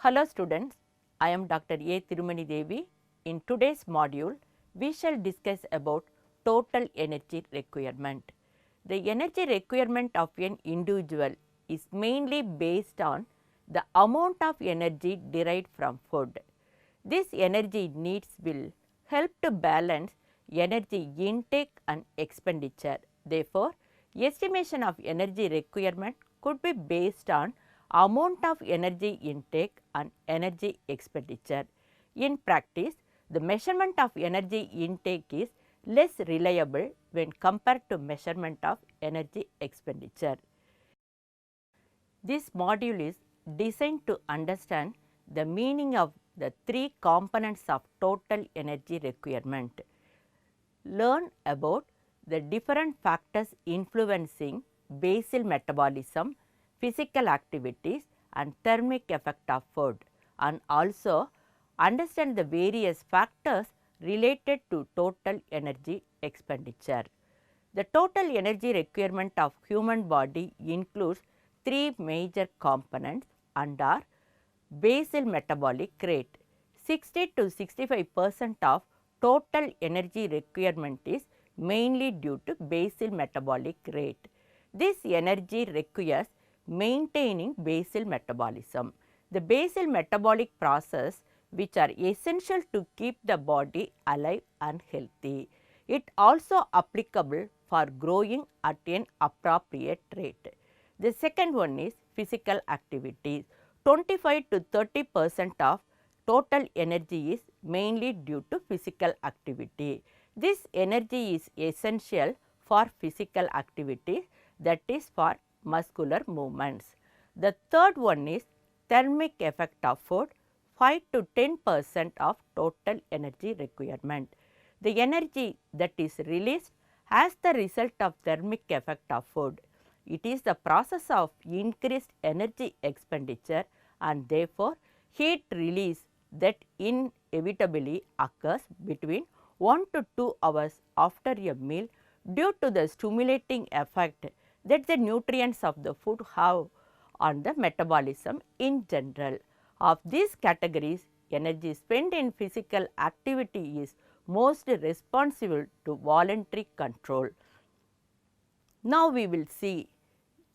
Hello students, I am Dr. A. Thirumani Devi. In today's module, we shall discuss about total energy requirement. The energy requirement of an individual is mainly based on the amount of energy derived from food. This energy needs will help to balance energy intake and expenditure. Therefore, estimation of energy requirement could be based on amount of energy intake and energy expenditure. In practice, the measurement of energy intake is less reliable when compared to measurement of energy expenditure. This module is designed to understand the meaning of the three components of total energy requirement. Learn about the different factors influencing basal metabolism, physical activities and thermic effect of food, and also understand the various factors related to total energy expenditure. The total energy requirement of human body includes three major components and are basal metabolic rate. 60 to 65% of total energy requirement is mainly due to basal metabolic rate. This energy requires maintaining basal metabolism. The basal metabolic process which are essential to keep the body alive and healthy. It also applicable for growing at an appropriate rate. The second one is physical activities. 25 to 30% of total energy is mainly due to physical activity. This energy is essential for physical activity, that is for muscular movements. The third one is thermic effect of food, 5 to 10% of total energy requirement. The energy that is released as the result of thermic effect of food. It is the process of increased energy expenditure and therefore, heat release that inevitably occurs between 1 to 2 hours after a meal due to the stimulating effect that the nutrients of the food have on the metabolism in general. Of these categories, energy spent in physical activity is most responsible to voluntary control. Now, we will see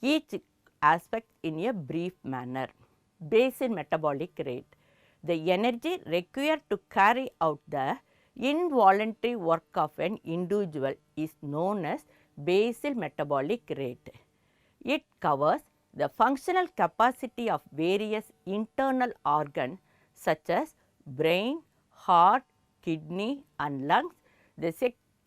each aspect in a brief manner. Basal metabolic rate. The energy required to carry out the involuntary work of an individual is known as basal metabolic rate. It covers the functional capacity of various internal organs such as brain, heart, kidney and lungs, the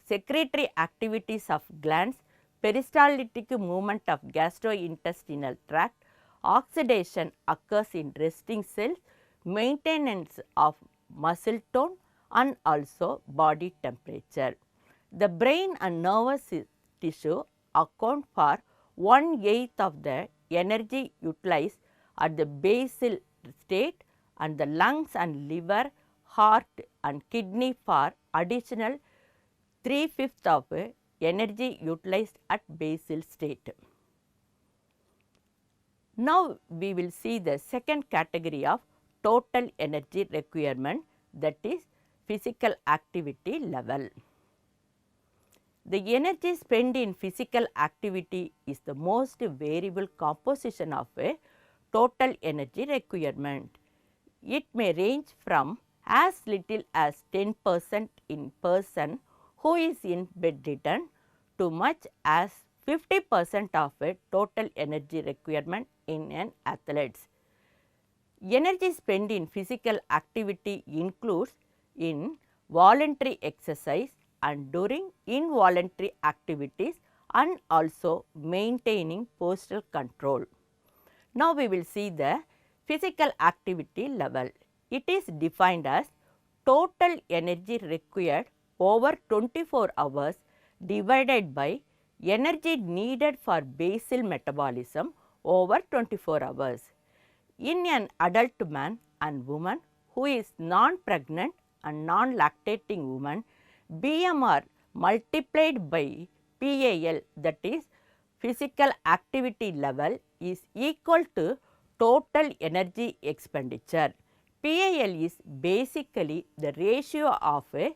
secretory activities of glands, peristaltic movement of gastrointestinal tract, oxidation occurs in resting cells, maintenance of muscle tone and also body temperature. The brain and nervous tissue account for 1/8 of the energy utilized at the basal state and the lungs and liver, heart and kidney for additional 3/5 of energy utilized at basal state. Now, we will see the second category of total energy requirement, that is physical activity level. The energy spent in physical activity is the most variable composition of a total energy requirement. It may range from as little as 10% in person who is in bedridden to much as 50% of a total energy requirement in an athlete. Energy spent in physical activity includes in voluntary exercise and during involuntary activities and also maintaining posture control. Now, we will see the physical activity level. It is defined as total energy required over 24 hours divided by energy needed for basal metabolism over 24 hours. In an adult man and woman who is non-pregnant and non-lactating woman, BMR multiplied by PAL, that is physical activity level, is equal to total energy expenditure. PAL is basically the ratio of a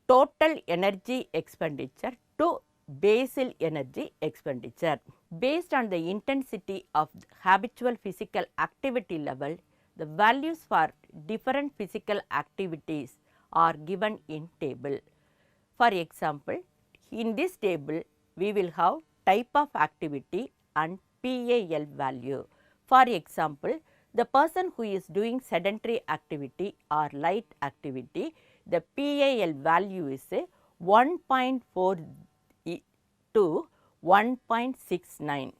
total energy expenditure to basal energy expenditure. Based on the intensity of habitual physical activity level, the values for different physical activities are given in table. For example, in this table, we will have type of activity and PAL value. For example, the person who is doing sedentary activity or light activity, the PAL value is 1.4 to 1.69.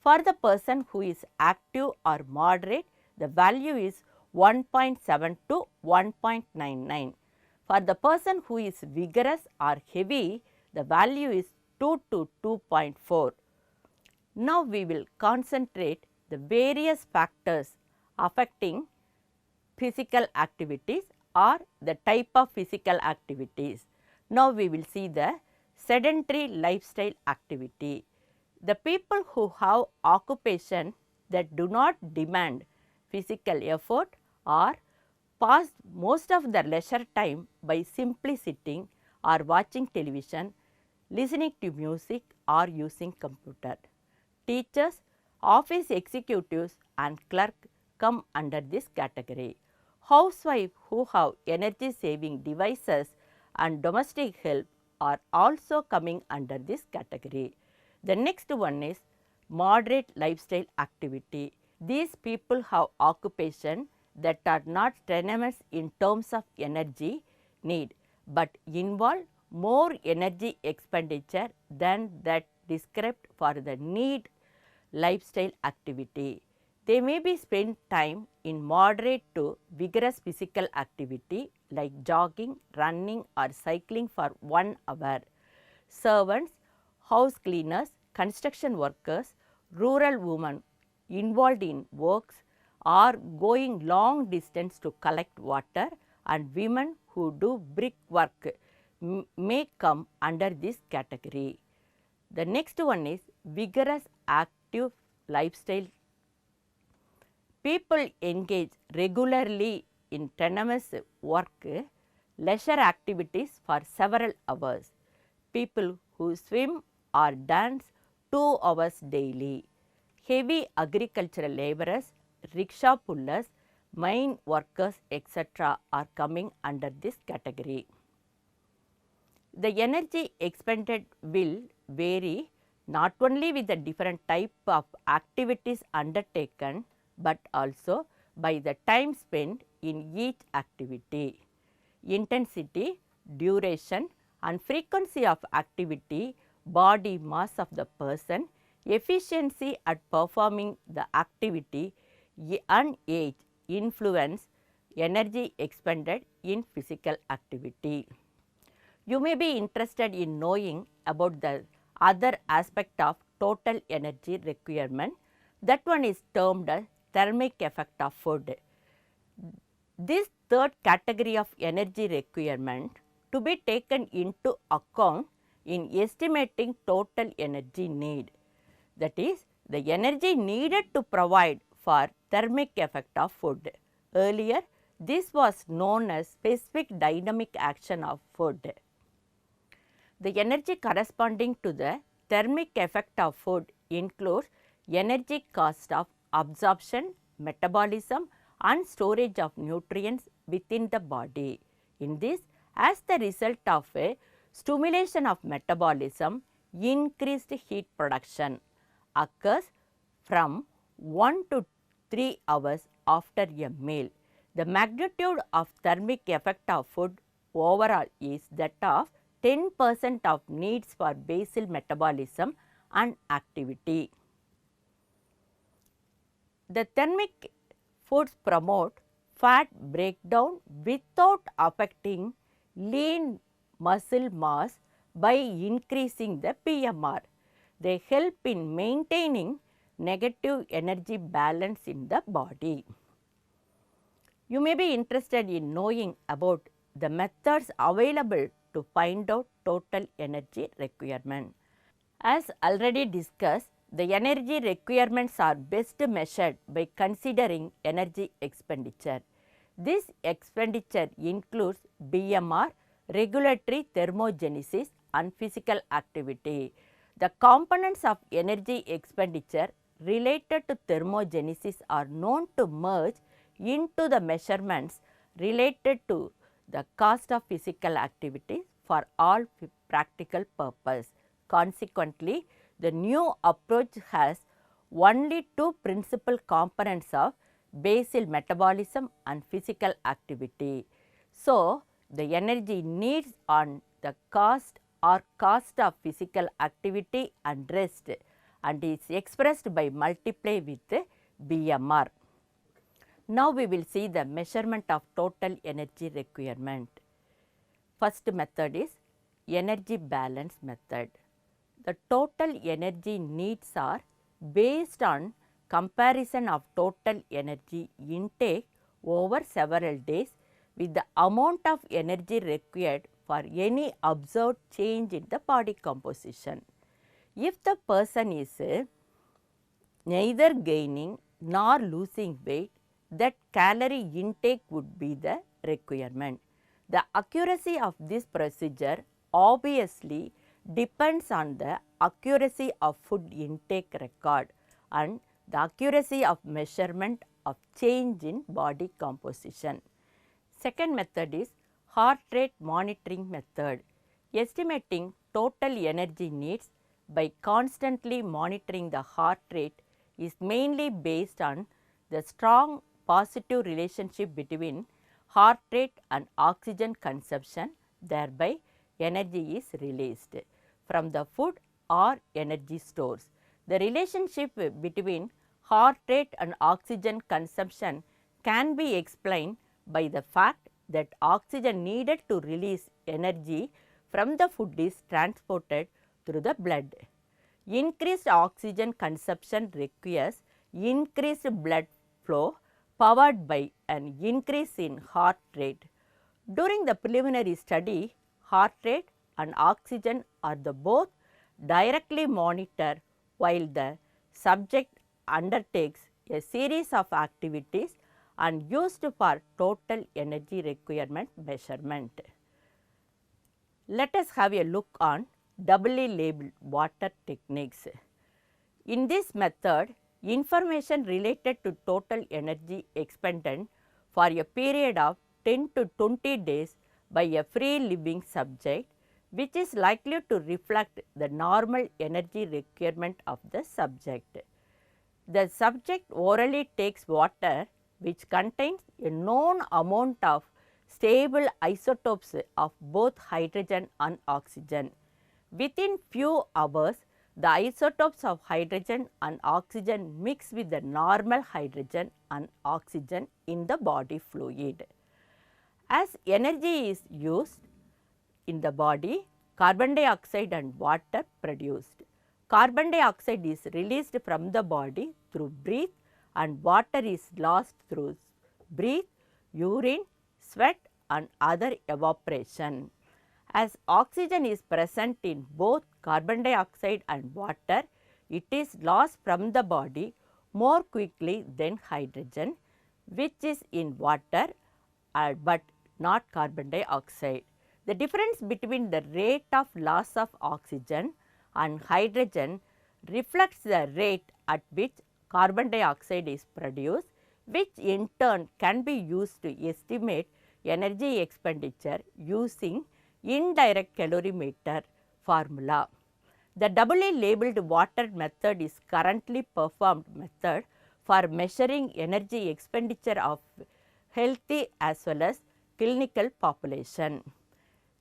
For the person who is active or moderate, the value is 1.7 to 1.99. For the person who is vigorous or heavy, the value is 2 to 2.4. Now, we will concentrate the various factors affecting physical activities or the type of physical activities. Now, we will see the sedentary lifestyle activity. The people who have occupation that do not demand physical effort or pass most of their leisure time by simply sitting or watching television, listening to music or using computer. Teachers, office executives and clerk come under this category. Housewives who have energy saving devices and domestic help are also coming under this category. The next one is moderate lifestyle activity. These people have occupation that are not strenuous in terms of energy need, but involve more energy expenditure than that described for the need lifestyle activity. They may be spent time in moderate to vigorous physical activity like jogging, running or cycling for 1 hour. Servants, house cleaners, construction workers, rural women involved in works or going long distance to collect water, and women who do brick work may come under this category. The next one is vigorous active lifestyle. People engage regularly in tenacious work, leisure activities for several hours. People who swim or dance 2 hours daily. Heavy agricultural laborers, rickshaw pullers, mine workers, etc. are coming under this category. The energy expended will vary not only with the different type of activities undertaken, but also by the time spent in each activity. Intensity, duration and frequency of activity, body mass of the person, efficiency at performing the activity and age influence energy expended in physical activity. You may be interested in knowing about the other aspect of total energy requirement. That one is termed as thermic effect of food. This third category of energy requirement to be taken into account in estimating total energy need. That is, the energy needed to provide for thermic effect of food. Earlier, this was known as specific dynamic action of food. The energy corresponding to the thermic effect of food includes energy cost of absorption, metabolism and storage of nutrients within the body. In this, as the result of a stimulation of metabolism, increased heat production occurs from 1 to 3 hours after a meal. The magnitude of thermic effect of food overall is that of 10% of needs for basal metabolism and activity. The thermic foods promote fat breakdown without affecting lean muscle mass by increasing the PMR. They help in maintaining negative energy balance in the body. You may be interested in knowing about the methods available to find out total energy requirement. As already discussed, The energy requirements are best measured by considering energy expenditure. This expenditure includes BMR, regulatory thermogenesis and physical activity. The components of energy expenditure related to thermogenesis are known to merge into the measurements related to the cost of physical activity for all practical purpose. Consequently, the new approach has only two principal components of basal metabolism and physical activity. So, the energy needs on the cost or cost of physical activity and rest and is expressed by multiply with BMR. Now, we will see the measurement of total energy requirement. First method is energy balance method. The total energy needs are based on comparison of total energy intake over several days with the amount of energy required for any observed change in the body composition. If the person is neither gaining nor losing weight, that calorie intake would be the requirement. The accuracy of this procedure obviously depends on the accuracy of food intake record and the accuracy of measurement of change in body composition. Second method is heart rate monitoring method. Estimating total energy needs by constantly monitoring the heart rate is mainly based on the strong positive relationship between heart rate and oxygen consumption, thereby energy is released from the food or energy stores. The relationship between heart rate and oxygen consumption can be explained by the fact that oxygen needed to release energy from the food is transported through the blood. Increased oxygen consumption requires increased blood flow powered by an increase in heart rate. During the preliminary study, heart rate and oxygen are the both directly monitored while the subject undertakes a series of activities and used for total energy requirement measurement. Let us have a look on doubly labeled water techniques. In this method, information related to total energy expended for a period of 10 to 20 days by a free living subject, which is likely to reflect the normal energy requirement of the subject. The subject orally takes water which contains a known amount of stable isotopes of both hydrogen and oxygen. Within few hours, the isotopes of hydrogen and oxygen mix with the normal hydrogen and oxygen in the body fluid. As energy is used in the body, carbon dioxide and water produced. Carbon dioxide is released from the body through breath and water is lost through breath, urine, sweat and other evaporation. As oxygen is present in both carbon dioxide and water, it is lost from the body more quickly than hydrogen, which is in water but not carbon dioxide. The difference between the rate of loss of oxygen and hydrogen reflects the rate at which carbon dioxide is produced, which in turn can be used to estimate energy expenditure using indirect calorimeter formula. The doubly labeled water method is currently performed method for measuring energy expenditure of healthy as well as clinical population.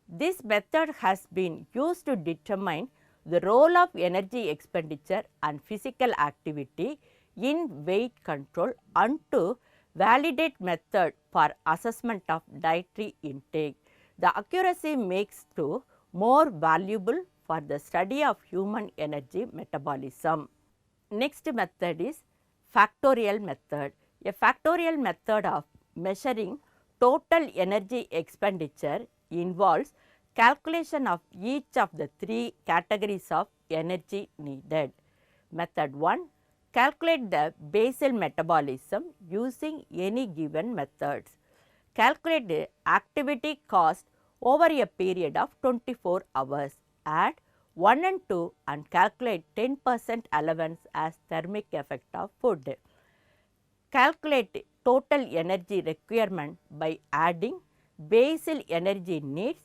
This method has been used to determine the role of energy expenditure and physical activity in weight control and to validate method for assessment of dietary intake. The accuracy makes it more valuable for the study of human energy metabolism. Next method is factorial method. A factorial method of measuring total energy expenditure involves calculation of each of the three categories of energy needed. Method 1. Calculate the basal metabolism using any given methods. Calculate the activity cost over a period of 24 hours. Add 1 and 2 and calculate 10% allowance as thermic effect of food. Calculate total energy requirement by adding basal energy needs,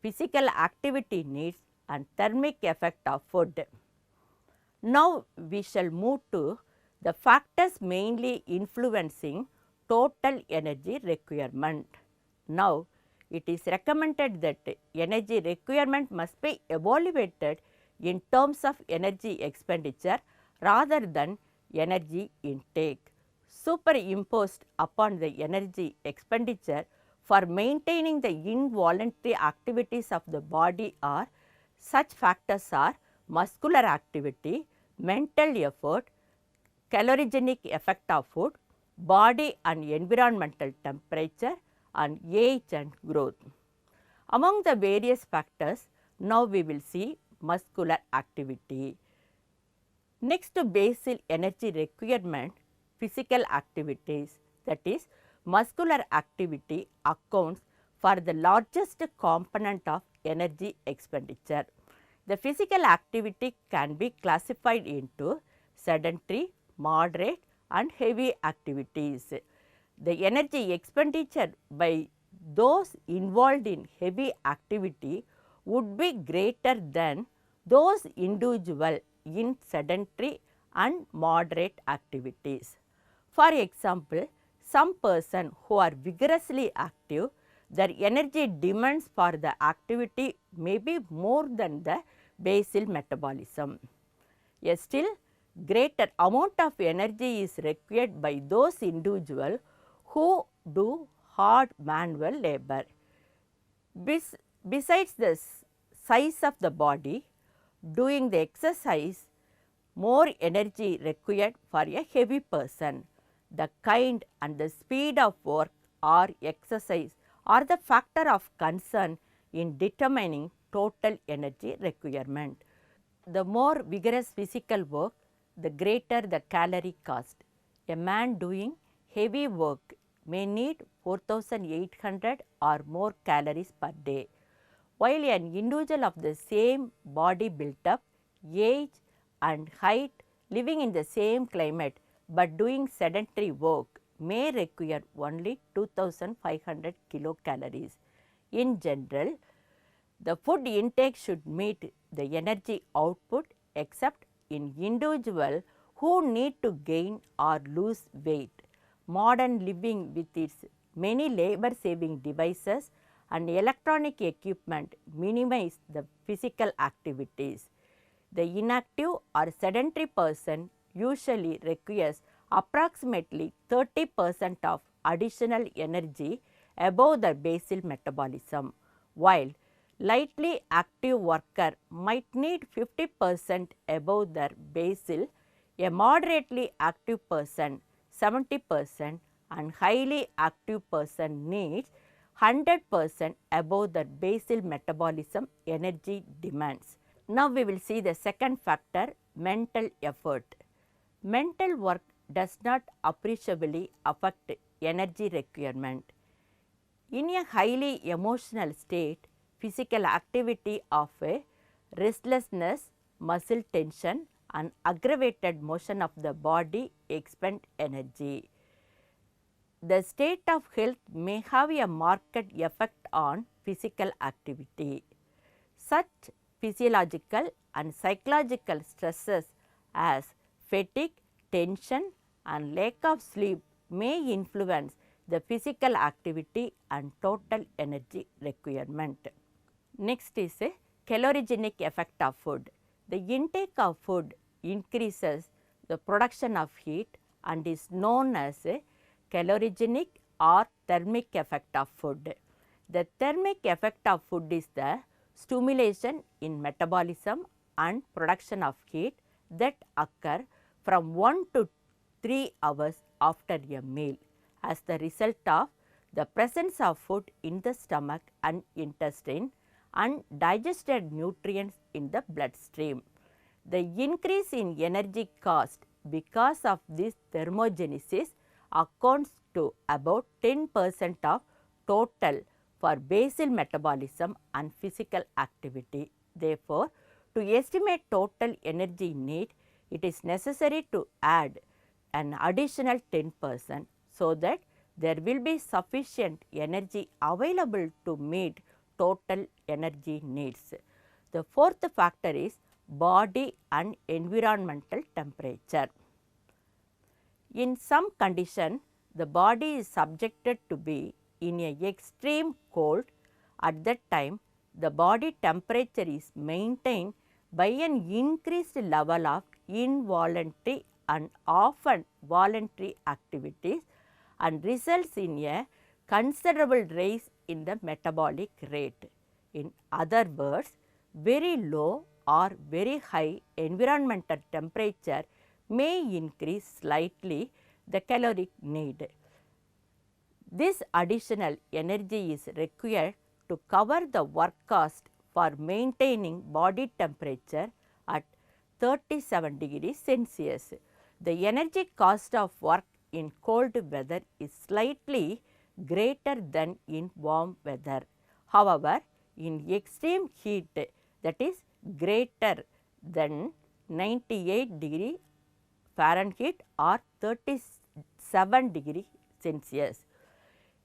physical activity needs and thermic effect of food. Now we shall move to the factors mainly influencing total energy requirement. Now it is recommended that energy requirement must be evaluated in terms of energy expenditure rather than energy intake. Superimposed upon the energy expenditure for maintaining the involuntary activities of the body are such factors are muscular activity, mental effort, calorigenic effect of food, body and environmental temperature and age and growth. Among the various factors, now we will see muscular activity. Next to basal energy requirement, physical activities, that is muscular activity accounts for the largest component of energy expenditure. The physical activity can be classified into sedentary, moderate and heavy activities. The energy expenditure by those involved in heavy activity would be greater than those individual in sedentary and moderate activities. For example, some person who are vigorously active, their energy demands for the activity may be more than the basal metabolism. A still greater amount of energy is required by those individuals who do hard manual labor. Besides the size of the body, doing the exercise more energy required for a heavy person. The kind and the speed of work or exercise are the factor of concern in determining total energy requirement. The more vigorous physical work, the greater the calorie cost. A man doing heavy work may need 4,800 or more calories per day, while an individual of the same body built up, age and height living in the same climate but doing sedentary work may require only 2,500 kilocalories. In general, the food intake should meet the energy output except in individuals who need to gain or lose weight. Modern living with its many labor saving devices and electronic equipment minimize the physical activities. The inactive or sedentary person usually requires approximately 30% of additional energy above the basal metabolism, while lightly active worker might need 50% above their basal, a moderately active person 70% and highly active person needs 100% above the basal metabolism energy demands. Now we will see the second factor, mental effort. Mental work does not appreciably affect energy requirement. In a highly emotional state, physical activity of a restlessness, muscle tension and aggravated motion of the body expend energy. The state of health may have a marked effect on physical activity. Such physiological and psychological stresses as fatigue, tension and lack of sleep may influence the physical activity and total energy requirement. Next is a calorigenic effect of food. The intake of food increases the production of heat and is known as a calorigenic or thermic effect of food. The thermic effect of food is the stimulation in metabolism and production of heat that occur from 1 to 3 hours after a meal as the result of the presence of food in the stomach and intestine and digested nutrients in the bloodstream. The increase in energy cost because of this thermogenesis accounts to about 10% of total for basal metabolism and physical activity. Therefore, to estimate total energy need, it is necessary to add an additional 10% so that there will be sufficient energy available to meet total energy needs. The fourth factor is body and environmental temperature. In some condition, the body is subjected to be in a extreme cold. At that time, the body temperature is maintained by an increased level of involuntary and often voluntary activities and results in a considerable rise in the metabolic rate. In other words, very low or very high environmental temperature may increase slightly the caloric need. This additional energy is required to cover the work cost for maintaining body temperature at 37 degrees Celsius. The energy cost of work in cold weather is slightly greater than in warm weather. However, in extreme heat, that is greater than 98 degree Fahrenheit or 37 degree Celsius,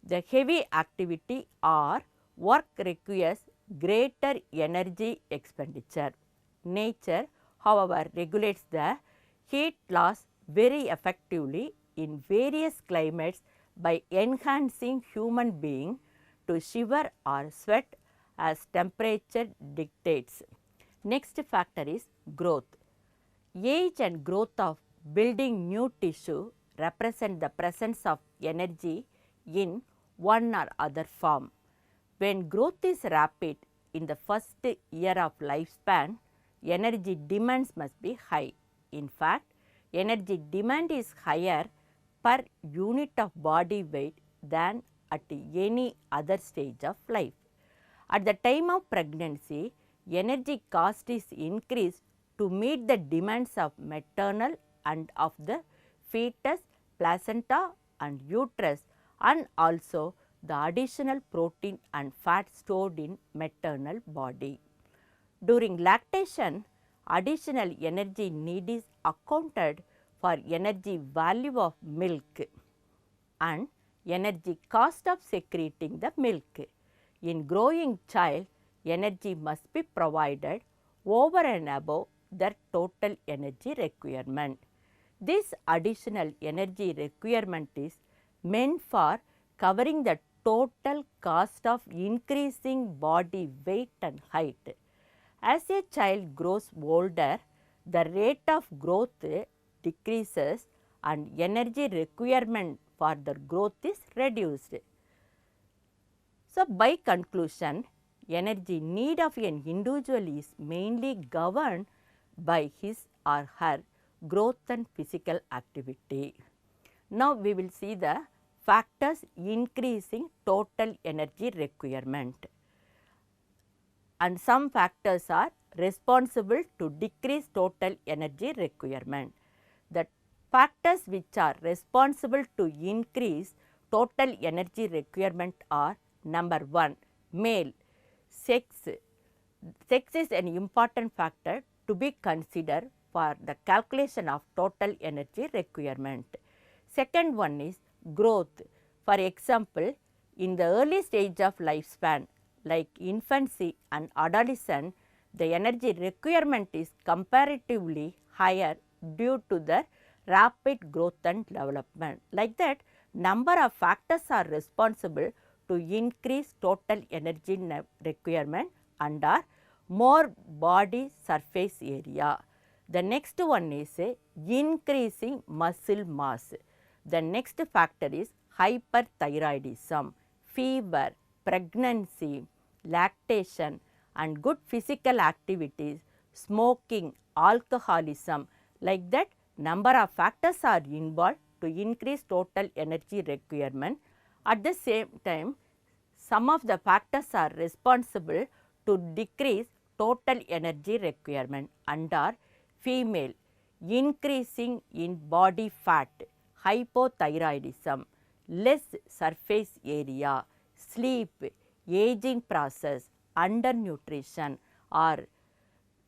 the heavy activity or work requires greater energy expenditure. Nature, however, regulates the heat loss very effectively in various climates by enhancing human being to shiver or sweat as temperature dictates. Next factor is growth. Age and growth of building new tissue represent the presence of energy in one or other form. When growth is rapid in the first year of lifespan, energy demands must be high. In fact, energy demand is higher per unit of body weight than at any other stage of life. At the time of pregnancy, energy cost is increased to meet the demands of maternal and of the fetus, placenta and uterus, and also the additional protein and fat stored in maternal body. During lactation, additional energy need is accounted for energy value of milk and energy cost of secreting the milk. In growing child, energy must be provided over and above their total energy requirement. This additional energy requirement is meant for covering the total cost of increasing body weight and height. As a child grows older, the rate of growth decreases and energy requirement for the growth is reduced. So, by conclusion, energy need of an individual is mainly governed by his or her growth and physical activity. Now, we will see the factors increasing total energy requirement, and some factors are responsible to decrease total energy requirement. The factors which are responsible to increase total energy requirement are: number 1, male. Sex is an important factor to be considered for the calculation of total energy requirement. Second one is growth. For example, in the early stage of lifespan like infancy and adolescence, the energy requirement is comparatively higher due to the rapid growth and development. Like that, number of factors are responsible to increase total energy requirement and are more body surface area. The next one is increasing muscle mass. The next factor is hyperthyroidism, fever, pregnancy, lactation and good physical activities, smoking, alcoholism. Like that, number of factors are involved to increase total energy requirement. At the same time, some of the factors are responsible to decrease total energy requirement and are female, increasing in body fat, hypothyroidism, less surface area, sleep, aging process, undernutrition are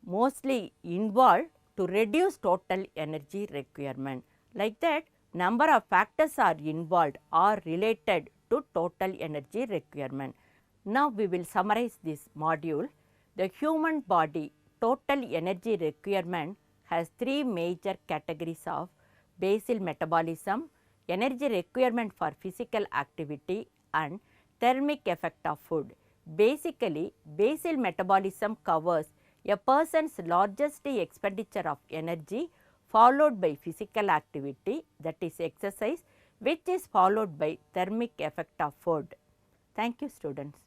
mostly involved to reduce total energy requirement. Like that, number of factors are involved or related to total energy requirement. Now, we will summarize this module. The human body total energy requirement has three major categories of basal metabolism, energy requirement for physical activity and thermic effect of food. Basically, basal metabolism covers a person's largest expenditure of energy followed by physical activity, that is exercise, which is followed by thermic effect of food. Thank you, students.